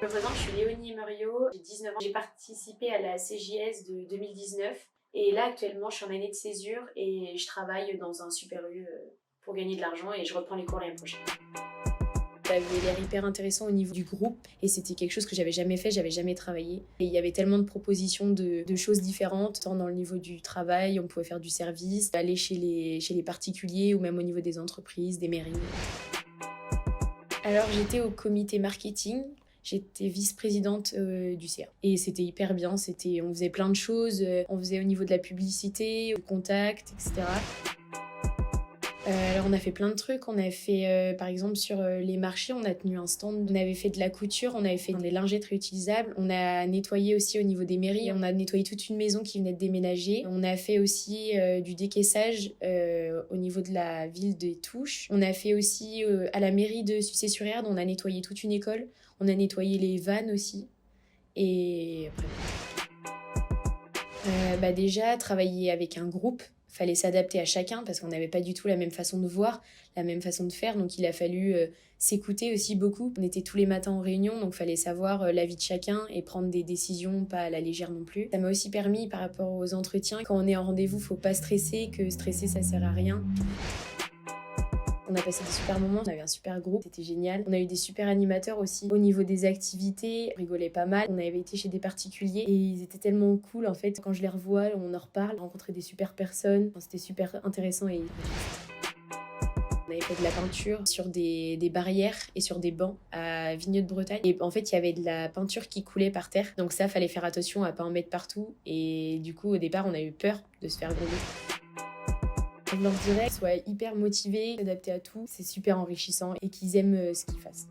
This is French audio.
Je me présente, je suis Léonie Muriot, j'ai 19 ans. J'ai participé à la CJS de 2019 et là actuellement je suis en année de césure et je travaille dans un super U pour gagner de l'argent et je reprends les cours l'année prochaine. Ça avait l'air hyper intéressant au niveau du groupe et c'était quelque chose que j'avais jamais fait, j'avais jamais travaillé. Et il y avait tellement de propositions de choses différentes, tant dans le niveau du travail, on pouvait faire du service, aller chez les particuliers ou même au niveau des entreprises, des mairies. Alors j'étais au comité marketing, j'étais vice-présidente du CA. Et c'était hyper bien, on faisait plein de choses, on faisait au niveau de la publicité, au contact, etc. Alors on a fait plein de trucs, on a fait par exemple sur les marchés, on a tenu un stand, on avait fait de la couture, on avait fait des lingettes réutilisables, on a nettoyé aussi au niveau des mairies, on a nettoyé toute une maison qui venait de déménager, on a fait aussi du décaissage au niveau de la ville des Touches, on a fait aussi à la mairie de Sucé-sur-Erdre, on a nettoyé toute une école, on a nettoyé les vannes aussi, et après... déjà, travailler avec un groupe, fallait s'adapter à chacun parce qu'on n'avait pas du tout la même façon de voir, la même façon de faire. Donc il a fallu s'écouter aussi beaucoup. On était tous les matins en réunion, donc il fallait savoir l'avis de chacun et prendre des décisions pas à la légère non plus. Ça m'a aussi permis par rapport aux entretiens, quand on est en rendez-vous, faut pas stresser, que stresser ça sert à rien. On a passé des super moments, on avait un super groupe, c'était génial. On a eu des super animateurs aussi. Au niveau des activités, on rigolait pas mal. On avait été chez des particuliers et ils étaient tellement cool en fait. Quand je les revois, on en reparle, rencontrer des super personnes. Enfin, c'était super intéressant et... On avait fait de la peinture sur des barrières et sur des bancs à Vigneux-de-Bretagne. Et en fait, il y avait de la peinture qui coulait par terre. Donc ça, fallait faire attention à pas en mettre partout. Et du coup, au départ, on a eu peur de se faire gronder. Je leur dirais qu'ils soient hyper motivés, s'adapter à tout, c'est super enrichissant et qu'ils aiment ce qu'ils fassent.